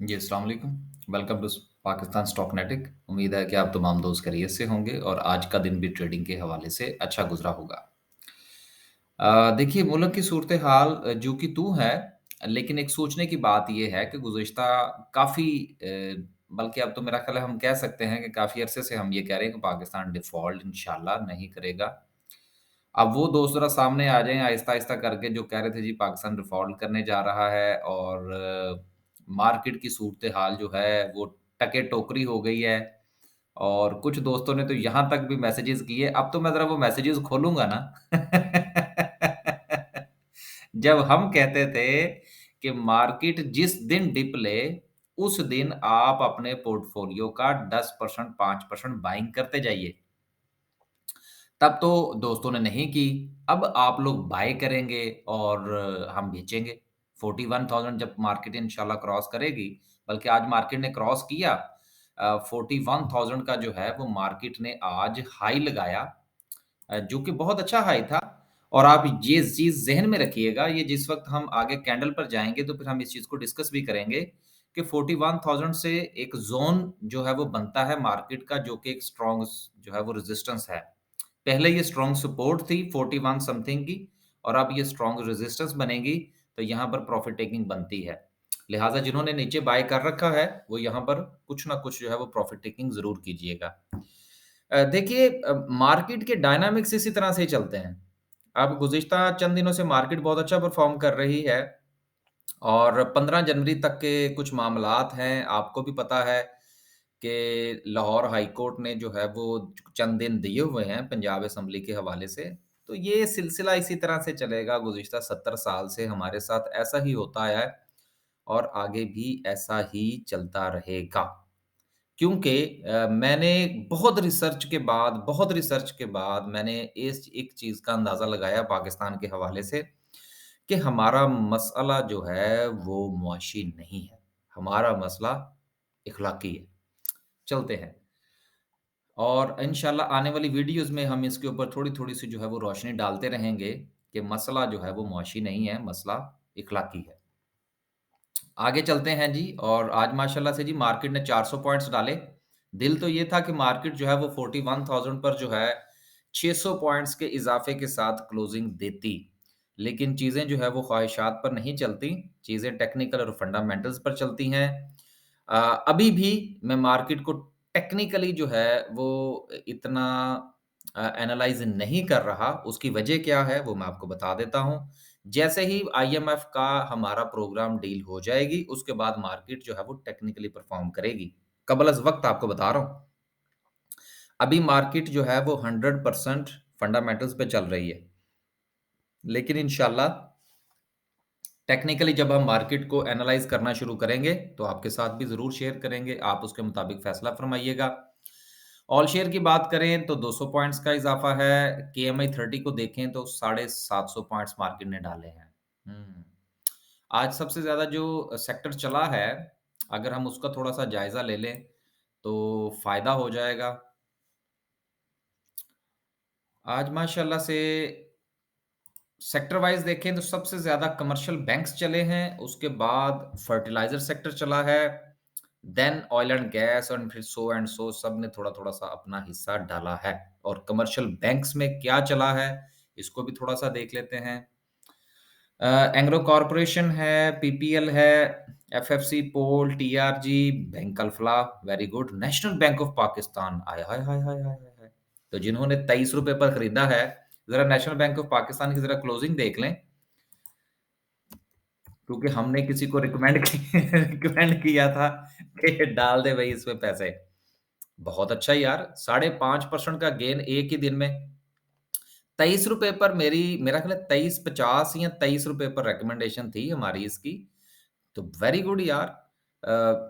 जी, अस्सलाम वालेकुम। Welcome to Pakistan Stocknetic. उम्मीद है कि आप तमाम दोस्त खैरियत से होंगे और आज का दिन भी ट्रेडिंग के हवाले से अच्छा गुज़रा होगा। देखिए मुल्क की सूरत-ए-हाल जो कि तू है, लेकिन एक सोचने की बात ये है कि गुज़िश्ता काफ़ी बल्कि अब तो मेरा ख़्याल है हम कह सकते हैं कि काफ़ी अरसे से हम ये कह रहे हैं कि पाकिस्तान डिफ़ॉल्ट इंशाअल्लाह नहीं करेगा। अब वो दोस्त ज़रा सामने आ जाएँ आहिस्ता-आहिस्ता करके जो कह रहे थे जी पाकिस्तान डिफ़ॉल्ट करने जा रहा है और मार्केट की सूरत-ए-हाल जो है वो टके-टोकरी हो गई है और कुछ दोस्तों ने तो यहाँ तक भी मैसेजेस किए, अब तो मैं ज़रा वो मैसेजेस खोलूँगा ना जब हम कहते थे कि मार्केट जिस दिन डिप ले, उस दिन आप अपने पोर्टफ़ोलियो का 10% 5% बाइंग करते जाइए। तब तो दोस्तों ने नहीं की, अब आप लोग बाय करेंगे और हम बेचेंगे। 41,000 जब मार्केट इंशाल्लाह क्रॉस करेगी, बल्कि आज मार्केट ने क्रॉस किया 41,000 का जो है वो मार्केट ने आज हाई लगाया जो कि बहुत अच्छा हाई था और आप ये चीज़ ज़हन में रखिएगा, ये जिस वक़्त हम आगे कैंडल पर जाएँगे तो फिर हम इस चीज़ को डिस्कस भी करेंगे कि 41,000 से एक ज़ोन जो है वो बनता है मार्केट का जो कि एक स्ट्रॉन्ग जो है वो रेजिस्टेंस है। पहले ये स्ट्रॉन्ग सपोर्ट थी 41 समथिंग की और अब ये स्ट्रॉन्ग रेजिस्टेंस बनेगी, तो यहाँ पर प्रॉफिट टेकिंग बनती है। लिहाज़ा जिन्होंने नीचे बाय कर रखा है, वो यहाँ पर कुछ ना कुछ जो है वो प्रॉफिट टेकिंग ज़रूर कीजिएगा। देखिए मार्केट के डायनामिक्स इसी तरह से ही चलते हैं। अब गुज़िश्ता चंद दिनों से मार्केट बहुत अच्छा परफ़ॉर्म कर रही है और 15 जनवरी तक के कुछ मामलात हैं। आपको भी पता है कि लाहौर हाई कोर्ट ने जो है वो चंद दिन दिए हुए हैं पंजाब असेंबली के हवाले से। तो ये सिलसिला इसी तरह से चलेगा गुज़िश्ता 70 साल से हमारे साथ ऐसा ही होता आया है और आगे भी ऐसा ही चलता रहेगा। क्योंकि मैंने बहुत रिसर्च के बाद मैंने इस एक चीज़ का अंदाज़ा लगाया पाकिस्तान के हवाले से कि हमारा मसला जो है वो मुआशी नहीं है, हमारा मसला इख़्लाक़ी है। चलते हैं और इंशाल्लाह आने वाली वीडियोज़ में हम इसके ऊपर थोड़ी-थोड़ी सी जो है वो रोशनी डालते रहेंगे कि मसला जो है वो मुआशी नहीं है, मसला इख़्लाक़ी है। आगे चलते हैं जी और आज माशाल्लाह से जी मार्केट ने 400 पॉइंट्स डाले। दिल तो ये था कि मार्केट जो है वो 41,000 पर जो है 600 पॉइंट्स के इज़ाफ़े के साथ क्लोजिंग देती। लेकिन चीज़ें जो है वो ख़्वाहिशात पर नहीं चलती, चीज़ें टेक्निकल और फंडामेंटल्स पर चलती हैं। अभी भी मैं मार्केट को टेक्निकली जो है वो इतना एनालाइज़ नहीं कर रहा, उसकी वजह क्या है वो मैं आपको बता देता हूँ। जैसे ही आईएमएफ का हमारा प्रोग्राम डील हो जाएगी, उसके बाद मार्केट जो है वो टेक्निकली परफ़ॉर्म करेगी। कबल अज़ वक़्त आपको बता रहा हूँ। अभी मार्केट जो है वो 100% फंडामेंटल्स पे चल रही है। लेकिन इंशाल्लाह टेक्निकली जब हम मार्केट को एनालाइज़ करना शुरू करेंगे, तो आपके साथ भी ज़रूर शेयर करेंगे। आप उसके मुताबिक फ़ैसला फ़रमाइएगा। ऑल शेयर की बात करें तो 200 पॉइंट्स का इज़ाफ़ा है। केएमआई 30 को देखें तो 750 पॉइंट्स मार्केट ने डाले हैं। हुँ। आज सबसे ज़्यादा जो सेक्टर चला है, अगर हम उसका थोड़ा-सा जायज़ा ले लें, तो फ़ायदा हो जाएगा। आज माशाल्लाह से सेक्टर वाइज़ देखें तो सबसे ज़्यादा कमर्शियल बैंक्स चले हैं, उसके बाद फर्टिलाइज़र सेक्टर चला है, देन ऑयल एंड गैस और फिर सो एंड सो सब ने थोड़ा-थोड़ा सा अपना हिस्सा डाला है। और कमर्शियल बैंक्स में क्या चला है, इसको भी थोड़ा-सा देख लेते हैं। एंग्रो कॉर्पोरेशन है, पीपीएल है, FFC, POL, TRG, bank Alfalah, very good, national bank of Pakistan, आय हाय हाय हाय हाय हाय हाय! तो जिन्होंने ₹23 पर खरीदा है, ज़रा नेशनल बैंक ऑफ पाकिस्तान की ज़रा क्लोजिंग देख लें, क्योंकि हमने किसी को रिकमेंड की रिकमेंड किया था कि डाल दे भई इसमें पैसे। बहुत अच्छा यार, 5.5% का गेन एक ही दिन में। ₹23 पर मेरा ख़्याल है 23.50 या ₹23 पर रिकमेंडेशन थी हमारी इसकी। तो वेरी गुड यार।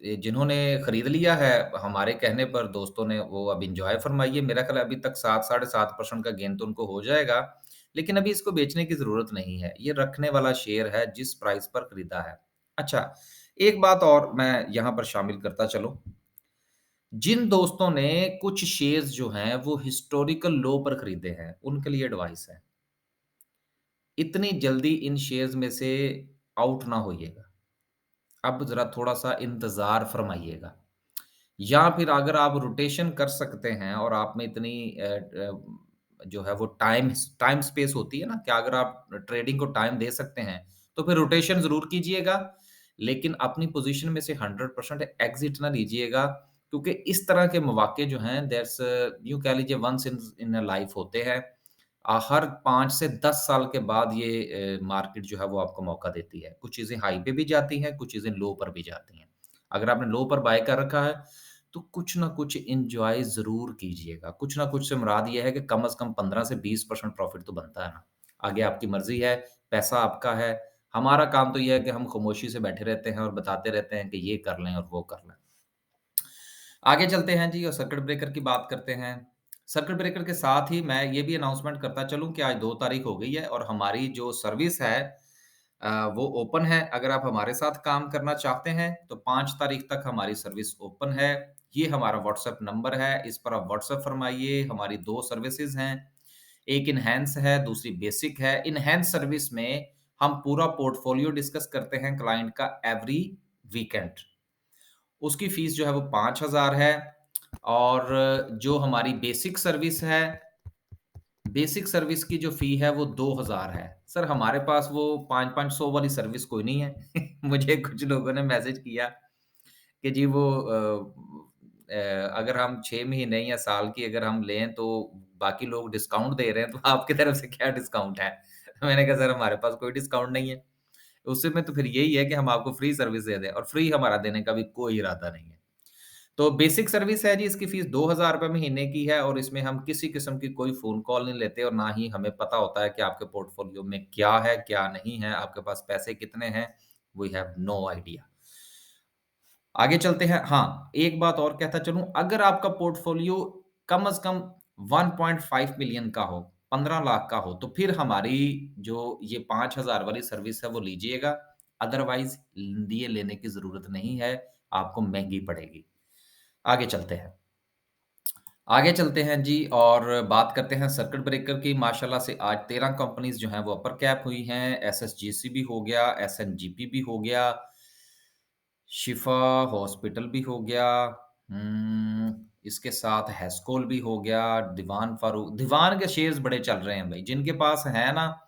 ये जिन्होंने खरीद लिया है हमारे कहने पर दोस्तों ने वो अब एन्जॉय फरमाइए। मेरा ख़्याल है अभी तक 7 साढ़े 7% का गेन तो उनको हो जाएगा। लेकिन अभी इसको बेचने की ज़रूरत नहीं है। ये रखने वाला शेयर है जिस प्राइस पर खरीदा है। अच्छा, एक बात और मैं यहाँ पर शामिल करता चलूँ। जिन दोस्तों ने कुछ शेयर्स जो हैं वो हिस्टोरिकल लो पर खरीदे हैं, उनके लिए एडवाइस है। इतनी जल्दी इन शेयर्स में से आउट ना होइएगा। अब ज़रा थोड़ा-सा इंतज़ार फ़रमाइएगा। या फिर अगर आप रोटेशन कर सकते हैं और आप में इतनी जो है वो टाइम स्पेस होती है ना कि अगर आप ट्रेडिंग को टाइम दे सकते हैं, तो फिर रोटेशन ज़रूर कीजिएगा, लेकिन अपनी पोज़ीशन में से 100% एग्ज़िट ना लीजिएगा, क्योंकि इस तरह के मौके जो हैं दैट्स यूँ कह लीजिए once in in a life होते हैं। हर 5 से 10 साल के बाद ये मार्केट जो है वो आपको मौका देती है। कुछ चीज़ें हाई पे भी जाती हैं, कुछ चीज़ें लो पर भी जाती हैं। अगर आपने लो पर बाय कर रखा है, तो कुछ ना कुछ एन्जॉय ज़रूर कीजिएगा। कुछ ना कुछ से मुराद ये है कि कम से कम 15 से 20% प्रॉफ़िट तो बनता है ना। आगे आपकी मर्ज़ी है, पैसा आपका है। हमारा काम तो ये है कि हम खामोशी से बैठे रहते हैं और बताते रहते हैं कि ये कर लें और वो कर लें। आगे चलते हैं जी और सर्किट ब्रेकर की बात करते हैं। सर्किट ब्रेकर के साथ ही मैं ये भी अनाउंसमेंट करता चलूँ कि आज 2 तारीख हो गई है और हमारी जो सर्विस है वो ओपन है। अगर आप हमारे साथ काम करना चाहते हैं, तो 5 तारीख तक हमारी सर्विस ओपन है। ये हमारा व्हाट्सएप नंबर है, इस पर आप व्हाट्सएप फरमाइए। हमारी 2 सर्विसेज़ हैं, एक एनहांस है, दूसरी बेसिक है। एनहांस सर्विस में हम पूरा पोर्टफोलियो डिस्कस करते हैं क्लाइंट का एवरी वीकेंड। उसकी फ़ीस जो है वो 5,000 है और जो हमारी बेसिक सर्विस की जो फ़ी है वो 2,000 है। सर हमारे पास वो 5-5 100 वाली सर्विस कोई नहीं है। मुझे कुछ लोगों ने मैसेज किया कि जी वो अगर हम 6 महीने या साल की अगर हम लें तो बाकी लोग डिस्काउंट दे रहे हैं, तो आपकी तरफ से क्या डिस्काउंट है? मैंने कहा सर हमारे पास कोई डिस्काउंट नहीं है। उसमें तो फिर यही है कि हम आपको फ्री सर्विस दे दें और फ्री हमारा देने का भी कोई इरादा नहीं है। तो बेसिक सर्विस है जी, इसकी फ़ीस ₹2000 महीने की है और इसमें हम किसी किस्म की कोई फ़ोन कॉल नहीं लेते और ना ही हमें पता होता है कि आपके पोर्टफ़ोलियो में क्या है, क्या नहीं है, आपके पास पैसे कितने हैं, वी हैव नो आइडिया। आगे चलते हैं हाँ, एक बात और कहता चलूँ, अगर आपका पोर्टफ़ोलियो कम से कम 1.5 मिलियन का हो, 15 लाख का हो, तो फिर हमारी जो ये 5,000 वाली सर्विस है वो लीजिएगा, अदरवाइज़ ये लेने की ज़रूरत नहीं है, आपको महँगी पड़ेगी। आगे चलते हैं। आगे चलते हैं जी और बात करते हैं सर्किट ब्रेकर की। माशाल्लाह से आज 13 कंपनीज़ जो हैं वो अपर कैप हुई हैं। एसएसजीसी भी हो गया, एसएनजीपी भी हो गया, शिफा हॉस्पिटल भी हो गया, इसके साथ हेस्कोल भी हो गया, दीवान के शेयर्स बड़े चल रहे हैं भाई। जिनके पास है ना,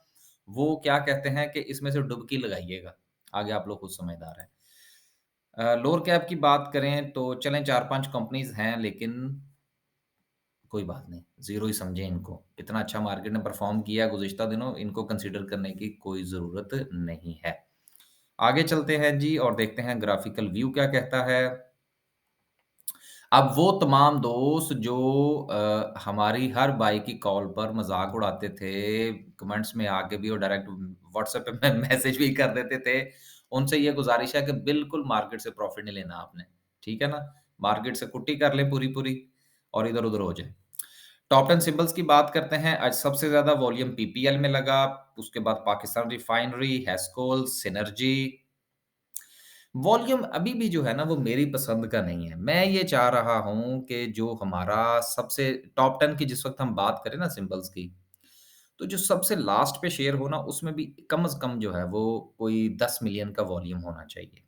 वो क्या कहते हैं कि इसमें से डुबकी लगाइएगा। आगे आप लोग खुद समझदार हैं। लोअर कैप की बात करें तो चलें 4-5 कंपनीज़ हैं लेकिन कोई बात नहीं, ज़ीरो ही समझें इनको। इतना अच्छा मार्केट ने परफ़ॉर्म किया है गुज़िश्ता दिनों, इनको कंसीडर करने की कोई ज़रूरत नहीं है। आगे चलते हैं जी और देखते हैं ग्राफ़िकल व्यू क्या कहता है। अब वो तमाम दोस्त जो हमारी हर बाई की कॉल पर मज़ाक उड़ाते थे, कमेंट्स में आके भी और डायरेक्ट व्हाट्सएप पे मैसेज भी कर देते थे, उनसे ये गुज़ारिश है कि बिल्कुल मार्केट से प्रॉफ़िट नहीं लेना आपने, ठीक है ना? मार्केट से कुट्टी कर लें पूरी-पूरी और इधर-उधर हो जाएँ। टॉप 10 सिम्बल्स की बात करते हैं, आज सबसे ज़्यादा वॉल्यूम पीपीएल में लगा, उसके बाद Pakistan refinery, Hascol, synergy. Volume अभी भी जो है ना वो मेरी पसंद का नहीं है। मैं ये चाह रहा हूँ कि जो हमारा सबसे टॉप 10 की जिस वक़्त हम बात करें ना सिम्बल्स की, तो जो सबसे लास्ट पे शेयर हो ना उसमें भी कम से कम जो है वो कोई 10 मिलियन का वॉल्यूम होना चाहिए।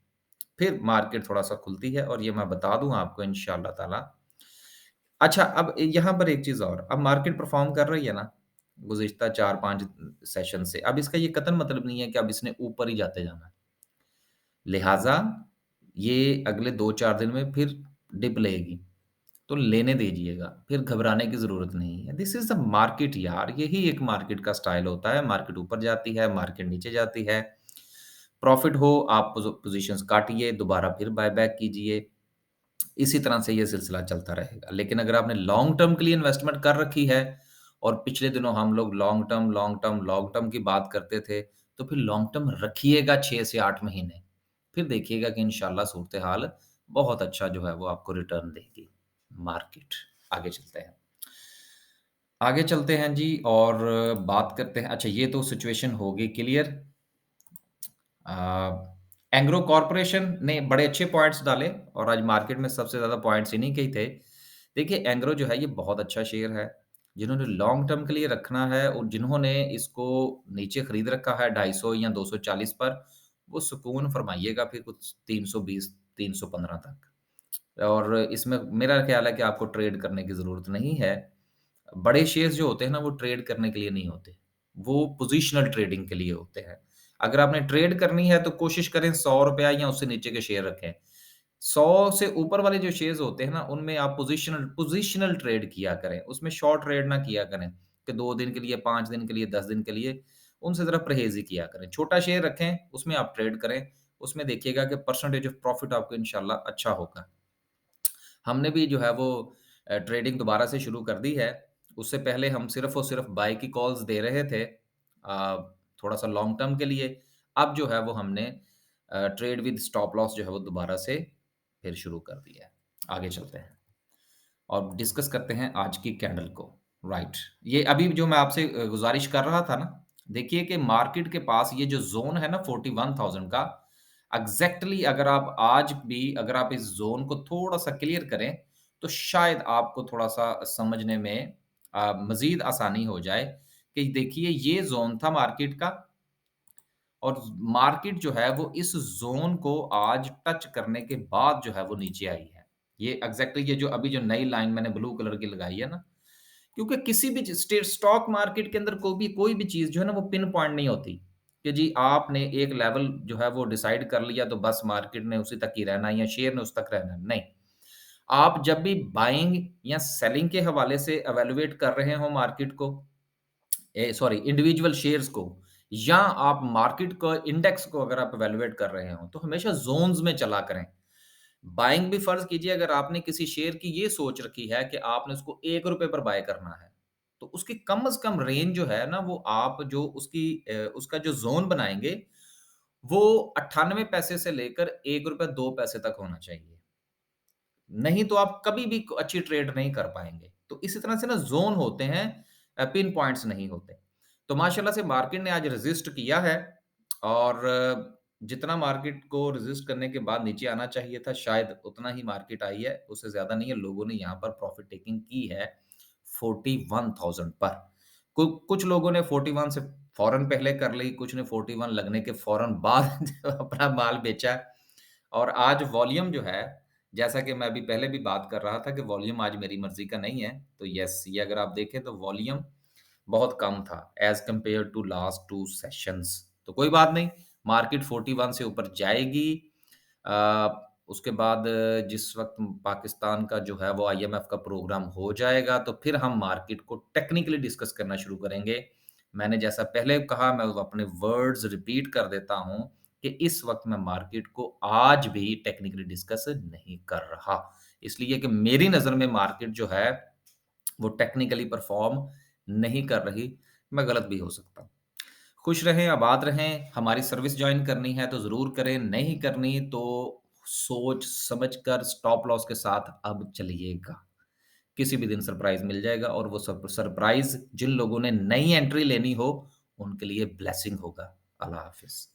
फिर मार्केट थोड़ा-सा खुलती है और ये मैं बता दूँ आपको इंशाअल्लाह ताला। अच्छा, अब यहाँ पर एक चीज़ और, अब मार्केट परफ़ॉर्म कर रही है ना, गुज़िश्ता 4-5 सेशन से, अब इसका ये कतई मतलब नहीं है कि अब इसने ऊपर ही जाते जाना है। लिहाज़ा ये अगले 2-4 दिन में फिर डिप लेगी, तो लेने दीजिएगा, फिर घबराने की ज़रूरत नहीं है। दिस इज़ द मार्केट यार, यही एक मार्केट का स्टाइल होता है, मार्केट ऊपर जाती है, मार्केट नीचे जाती है। प्रॉफ़िट हो, आप पोज़ीशंस काटिए, दोबारा फिर बाय बैक कीजिए। इसी तरह से ये सिलसिला चलता रहेगा। लेकिन अगर आपने लॉन्ग टर्म के लिए इन्वेस्टमेंट कर रखी है और पिछले दिनों हम लोग लॉन्ग टर्म की बात करते थे, तो फिर लॉन्ग टर्म रखिएगा 6 से 8 महीने। फिर देखिएगा कि इंशाल्लाह सूरत-ए-हाल बहुत अच्छा जो है वो आपको रिटर्न देगी मार्केट। आगे चलते हैं। आगे चलते हैं जी और बात करते हैं अच्छा ये तो सिचुएशन हो गई क्लियर। एंग्रो कॉर्पोरेशन ने बड़े अच्छे पॉइंट्स डाले और आज मार्केट में सबसे ज़्यादा पॉइंट्स इन्हीं के ही थे। देखिए एंग्रो जो है ये बहुत अच्छा शेयर है। जिन्होंने लॉन्ग टर्म के लिए रखना है और जिन्होंने इसको नीचे खरीद रखा है 250 या 240 पर, वो सुकून फरमाइएगा फिर कुछ 320, 315 तक। और इसमें मेरा ख़्याल है कि आपको ट्रेड करने की ज़रूरत नहीं है। बड़े शेयर्स जो होते हैं ना, वो ट्रेड करने के लिए नहीं होते। वो पोज़िशनल ट्रेडिंग के लिए होते हैं। अगर आपने ट्रेड करनी है तो कोशिश करें ₹100 या उससे नीचे के शेयर रखें। 100 से ऊपर वाले जो शेयर्स होते हैं ना, उनमें आप पोज़िशनल पोज़िशनल ट्रेड किया करें। उसमें शॉर्ट ट्रेड ना किया करें कि 2 दिन के लिए, 5 दिन के लिए, 10 दिन के लिए, उनसे ज़रा परहेज़ ही किया करें। छोटा शेयर रखें, उसमें आप ट्रेड करें। उसमें देखिएगा कि परसेंटेज ऑफ प्रॉफ़िट आपको इंशाल्लाह अच्छा होगा। हमने भी जो है वो ट्रेडिंग दोबारा से शुरू कर दी है। उससे पहले हम सिर्फ़ और सिर्फ़ बाय की कॉल्स दे रहे थे थोड़ा-सा लॉन्ग टर्म के लिए। अब जो है वो हमने ट्रेड विद स्टॉप लॉस जो है वो दोबारा से फिर शुरू कर दिया है। आगे चलते हैं और डिस्कस करते हैं आज की कैंडल को। राइट, ये अभी जो मैं आपसे गुज़ारिश कर रहा था ना, देखिए कि मार्केट के पास ये जो ज़ोन है ना 41,000 का, एग्ज़ैक्टली अगर आप इस ज़ोन को थोड़ा-सा क्लियर करें, तो शायद आपको थोड़ा-सा समझने में मज़ीद आसानी हो जाए कि देखिए ये ज़ोन था मार्केट का और मार्केट जो है वो इस ज़ोन को आज टच करने के बाद जो है वो नीचे आई है। ये एग्ज़ैक्टली ये जो अभी जो नई लाइन मैंने ब्लू कलर की लगाई है ना, क्योंकि किसी भी स्टॉक मार्केट के अंदर कोई भी चीज़ जो है ना वो पिन पॉइंट नहीं होती, कि जी आपने एक लेवल जो है वो डिसाइड कर लिया तो बस मार्केट ने उसी तक ही रहना है या शेयर ने उस तक रहना है, नहीं। आप जब भी बाइंग या सेलिंग के हवाले से इवैल्यूएट कर रहे हो मार्केट को सॉरी इंडिविजुअल शेयर्स को या आप मार्केट को इंडेक्स को अगर आप इवैल्यूएट कर रहे हो, तो हमेशा ज़ोन्स में चला करें। बाइंग भी फ़र्ज़ कीजिए अगर आपने किसी शेयर की ये सोच रखी है कि आपने उसको ₹1 पर बाय करना है, तो उसकी कम से कम रेंज जो है ना वो आप जो उसका जो ज़ोन बनाएँगे, वो 98 पैसे से लेकर ₹1 2 पैसे तक होना चाहिए। नहीं तो आप कभी भी अच्छी ट्रेड नहीं कर पाएँगे। तो इसी तरह से ना ज़ोन होते हैं पिन पॉइंट्स नहीं होते। तो माशाल्लाह से मार्केट ने आज रेज़िस्ट किया है और जितना मार्केट को रेज़िस्ट करने के बाद नीचे आना चाहिए था शायद उतना ही मार्केट आई है, उससे ज़्यादा नहीं है। लोगों ने यहाँ पर प्रॉफ़िट टेकिंग की है 41,000 पर। कुछ लोगों ने 41 से फ़ौरन पहले कर ली, कुछ ने 41 लगने के फ़ौरन बाद अपना माल बेचा और आज वॉल्यूम जो है जैसा कि मैं अभी पहले भी बात कर रहा था कि वॉल्यूम आज मेरी मर्ज़ी का नहीं है। तो येस, ये अगर आप देखें तो वॉल्यूम बहुत कम था as compare to last 2 sessions. तो कोई बात नहीं, मार्केट 41 से ऊपर जाएगी। उसके बाद जिस वक़्त पाकिस्तान का जो है वो आईएमएफ का प्रोग्राम हो जाएगा, तो फिर हम मार्केट को टेक्निकली डिस्कस करना शुरू करेंगे। मैंने जैसा पहले कहा, मैं वो अपने वर्ड्स रिपीट कर देता हूँ कि इस वक़्त मैं मार्केट को आज भी टेक्निकली डिस्कस नहीं कर रहा। इसलिए कि मेरी नज़र में मार्केट जो है, वो टेक्निकली परफ़ॉर्म नहीं कर रही। मैं गलत भी हो सकता हूँ। खुश रहें, आबाद रहें। हमारी सर्विस जॉइन करनी है तो ज़रूर करें, नहीं करनी तो सोच समझ कर स्टॉप लॉस के साथ अब चलिएगा। किसी भी दिन सरप्राइज़ मिल जाएगा और वो सरप्राइज़ जिन लोगों ने नई एंट्री लेनी हो, उनके लिए ब्लेसिंग होगा। अल्लाह हाफ़िज़।